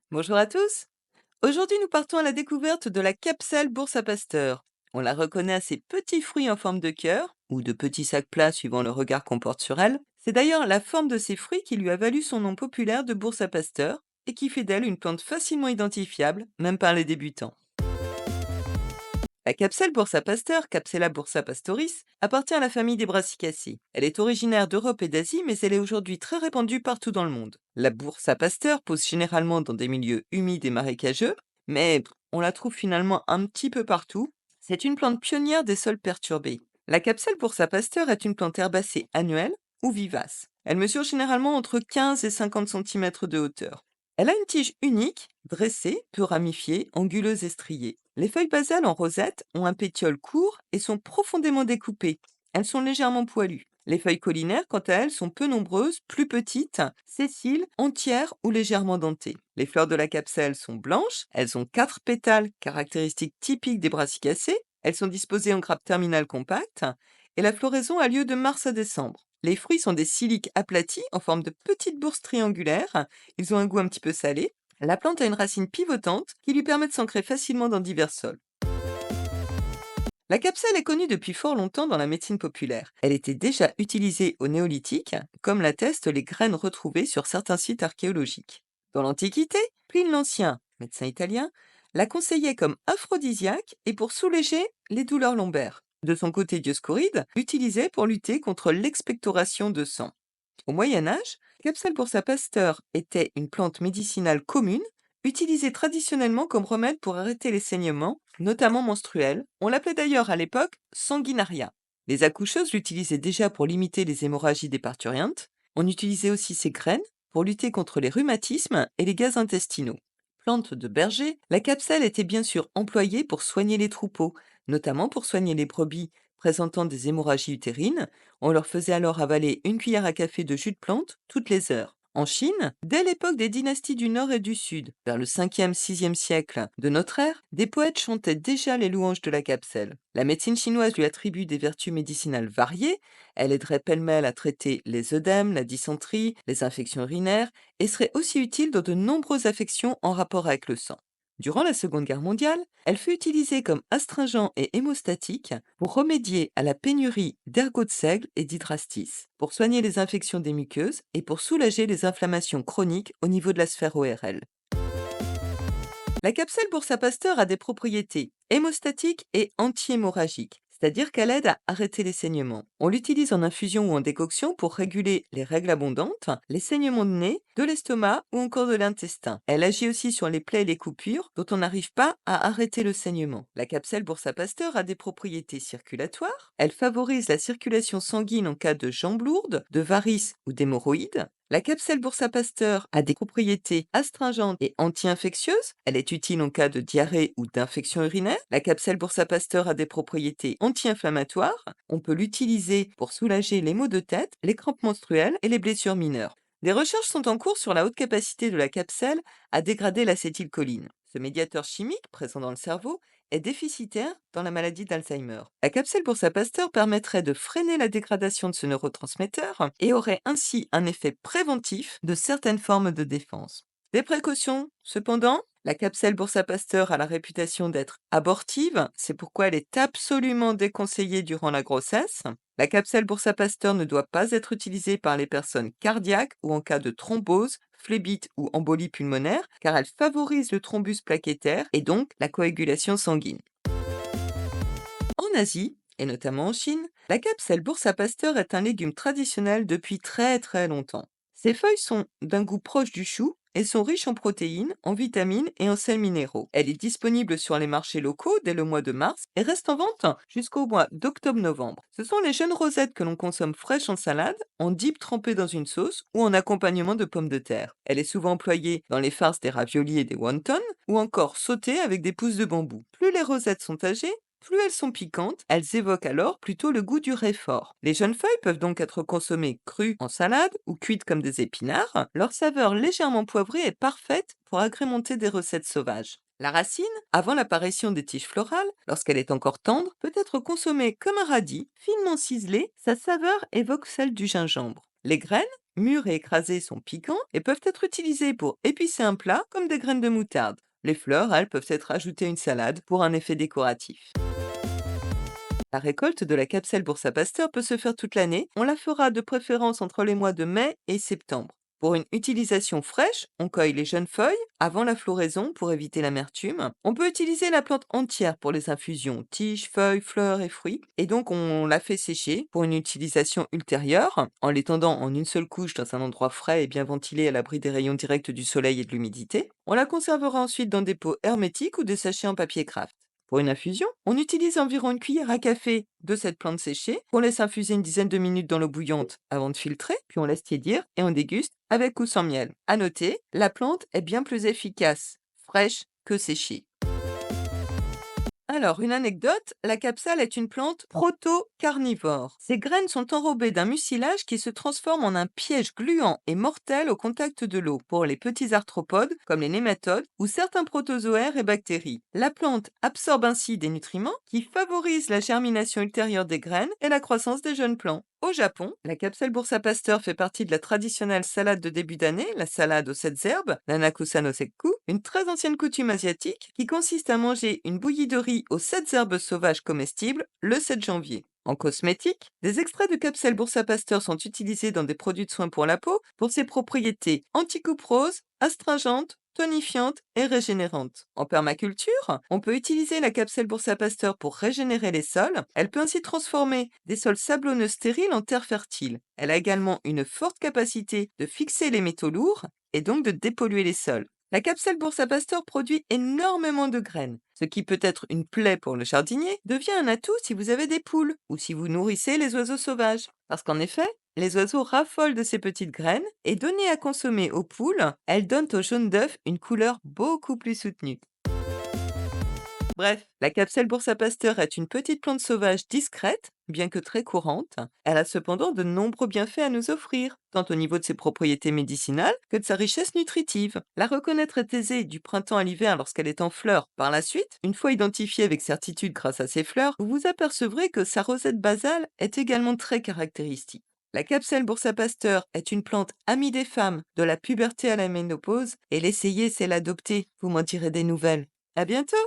Bonjour à tous. Aujourd'hui, nous partons à la découverte de la capsule Bourse à Pasteur. On la reconnaît à ses petits fruits en forme de cœur ou de petits sacs plats suivant le regard qu'on porte sur elle. C'est d'ailleurs la forme de ces fruits qui lui a valu son nom populaire de Bourse à Pasteur et qui fait d'elle une plante facilement identifiable, même par les débutants. La capsule Bursa pasteur, Capsella bursa pastoris, appartient à la famille des brassicacées. Elle est originaire d'Europe et d'Asie, mais elle est aujourd'hui très répandue partout dans le monde. La Bursa pasteur pousse généralement dans des milieux humides et marécageux, mais on la trouve finalement un petit peu partout. C'est une plante pionnière des sols perturbés. La capsule Bursa pasteur est une plante herbacée annuelle ou vivace. Elle mesure généralement entre 15 et 50 cm de hauteur. Elle a une tige unique, dressée, peu ramifiée, anguleuse et striée. Les feuilles basales en rosette ont un pétiole court et sont profondément découpées. Elles sont légèrement poilues. Les feuilles caulinaires, quant à elles, sont peu nombreuses, plus petites, sessiles, entières ou légèrement dentées. Les fleurs de la capsule sont blanches, elles ont 4 pétales, caractéristiques typiques des brassicacées. Elles sont disposées en grappes terminales compactes et la floraison a lieu de mars à décembre. Les fruits sont des siliques aplatis en forme de petites bourses triangulaires. Ils ont un goût un petit peu salé. La plante a une racine pivotante qui lui permet de s'ancrer facilement dans divers sols. La capsule est connue depuis fort longtemps dans la médecine populaire. Elle était déjà utilisée au néolithique, comme l'attestent les graines retrouvées sur certains sites archéologiques. Dans l'Antiquité, Pline l'Ancien, médecin italien, la conseillait comme aphrodisiaque et pour soulager les douleurs lombaires. De son côté, Dioscoride l'utilisait pour lutter contre l'expectoration de sang. Au Moyen Âge, Capsule bursa pasteur était une plante médicinale commune, utilisée traditionnellement comme remède pour arrêter les saignements, notamment menstruels. On l'appelait d'ailleurs à l'époque sanguinaria. Les accoucheuses l'utilisaient déjà pour limiter les hémorragies des parturientes. On utilisait aussi ses graines pour lutter contre les rhumatismes et les gaz intestinaux. Plante de berger, la capsule était bien sûr employée pour soigner les troupeaux, notamment pour soigner les brebis présentant des hémorragies utérines. On leur faisait alors avaler une cuillère à café de jus de plante toutes les heures. En Chine, dès l'époque des dynasties du Nord et du Sud, vers le 5e-6e siècle de notre ère, des poètes chantaient déjà les louanges de la capsule. La médecine chinoise lui attribue des vertus médicinales variées. Elle aiderait pêle-mêle à traiter les œdèmes, la dysenterie, les infections urinaires et serait aussi utile dans de nombreuses affections en rapport avec le sang. Durant la Seconde Guerre mondiale, elle fut utilisée comme astringent et hémostatique pour remédier à la pénurie d'ergot de seigle et d'hydrastis, pour soigner les infections des muqueuses et pour soulager les inflammations chroniques au niveau de la sphère ORL. La capsule Bursa Pasteur a des propriétés hémostatiques et anti-hémorragiques, c'est-à-dire qu'elle aide à arrêter les saignements. On l'utilise en infusion ou en décoction pour réguler les règles abondantes, les saignements de nez, de l'estomac ou encore de l'intestin. Elle agit aussi sur les plaies et les coupures dont on n'arrive pas à arrêter le saignement. La capsule Bursa Pasteur a des propriétés circulatoires. Elle favorise la circulation sanguine en cas de jambes lourdes, de varices ou d'hémorroïdes. La capsule Bursa Pasteur a des propriétés astringentes et anti-infectieuses. Elle est utile en cas de diarrhée ou d'infection urinaire. La capsule Bursa Pasteur a des propriétés anti-inflammatoires. On peut l'utiliser pour soulager les maux de tête, les crampes menstruelles et les blessures mineures. Des recherches sont en cours sur la haute capacité de la capsule à dégrader l'acétylcholine. Ce médiateur chimique, présent dans le cerveau, est déficitaire dans la maladie d'Alzheimer. La capsule Bursa Pasteur permettrait de freiner la dégradation de ce neurotransmetteur et aurait ainsi un effet préventif de certaines formes de défense. Des précautions, cependant, la capsule Bursa Pasteur a la réputation d'être abortive, c'est pourquoi elle est absolument déconseillée durant la grossesse. La capsule Bursa Pasteur ne doit pas être utilisée par les personnes cardiaques ou en cas de thrombose, phlébite ou embolie pulmonaire, car elle favorise le thrombus plaquettaire et donc la coagulation sanguine. En Asie, et notamment en Chine, la capsule Bursa Pasteur est un légume traditionnel depuis très très longtemps. Ses feuilles sont d'un goût proche du chou et sont riches en protéines, en vitamines et en sels minéraux. Elle est disponible sur les marchés locaux dès le mois de mars et reste en vente jusqu'au mois d'octobre-novembre. Ce sont les jeunes rosettes que l'on consomme fraîches en salade, en dip trempé dans une sauce ou en accompagnement de pommes de terre. Elle est souvent employée dans les farces des raviolis et des wontons ou encore sautée avec des pousses de bambou. Plus les rosettes sont âgées, plus elles sont piquantes, elles évoquent alors plutôt le goût du réfort. Les jeunes feuilles peuvent donc être consommées crues en salade ou cuites comme des épinards. Leur saveur légèrement poivrée est parfaite pour agrémenter des recettes sauvages. La racine, avant l'apparition des tiges florales, lorsqu'elle est encore tendre, peut être consommée comme un radis, finement ciselé, sa saveur évoque celle du gingembre. Les graines, mûres et écrasées, sont piquants et peuvent être utilisées pour épicer un plat comme des graines de moutarde. Les fleurs, elles, peuvent être ajoutées à une salade pour un effet décoratif. La récolte de la Capsule Boursa Pasteur peut se faire toute l'année. On la fera de préférence entre les mois de mai et septembre. Pour une utilisation fraîche, on cueille les jeunes feuilles avant la floraison pour éviter l'amertume. On peut utiliser la plante entière pour les infusions, tiges, feuilles, fleurs et fruits. Et donc on la fait sécher pour une utilisation ultérieure en l'étendant en une seule couche dans un endroit frais et bien ventilé à l'abri des rayons directs du soleil et de l'humidité. On la conservera ensuite dans des pots hermétiques ou des sachets en papier craft. Pour une infusion, on utilise environ une cuillère à café de cette plante séchée, qu'on laisse infuser une dizaine de minutes dans l'eau bouillante avant de filtrer, puis on laisse tiédir et on déguste avec ou sans miel. À noter, la plante est bien plus efficace, fraîche que séchée. Alors, une anecdote, la capsale est une plante proto-carnivore. Ses graines sont enrobées d'un mucilage qui se transforme en un piège gluant et mortel au contact de l'eau pour les petits arthropodes comme les nématodes ou certains protozoaires et bactéries. La plante absorbe ainsi des nutriments qui favorisent la germination ultérieure des graines et la croissance des jeunes plants. Au Japon, la capsule Bursa Pasteur fait partie de la traditionnelle salade de début d'année, la salade aux 7 herbes, Nanakusa no Sekku, une très ancienne coutume asiatique qui consiste à manger une bouillie de riz aux 7 herbes sauvages comestibles le 7 janvier. En cosmétique, des extraits de capsule Bursa Pasteur sont utilisés dans des produits de soins pour la peau pour ses propriétés anti-couperose, astringentes, tonifiante et régénérante. En permaculture, on peut utiliser la capsule Bursa Pasteur pour régénérer les sols. Elle peut ainsi transformer des sols sablonneux stériles en terres fertiles. Elle a également une forte capacité de fixer les métaux lourds et donc de dépolluer les sols. La capsule Bursa Pasteur produit énormément de graines. Ce qui peut être une plaie pour le jardinier devient un atout si vous avez des poules ou si vous nourrissez les oiseaux sauvages. Parce qu'en effet, les oiseaux raffolent de ces petites graines et données à consommer aux poules, elles donnent au jaune d'œuf une couleur beaucoup plus soutenue. Bref, la capsule Bursa Pasteur est une petite plante sauvage discrète, bien que très courante. Elle a cependant de nombreux bienfaits à nous offrir, tant au niveau de ses propriétés médicinales que de sa richesse nutritive. La reconnaître est aisée du printemps à l'hiver lorsqu'elle est en fleurs. Par la suite, une fois identifiée avec certitude grâce à ses fleurs, vous vous apercevrez que sa rosette basale est également très caractéristique. La capsule Bursa Pasteur est une plante amie des femmes, de la puberté à la ménopause, et l'essayer, c'est l'adopter. Vous m'en direz des nouvelles. À bientôt!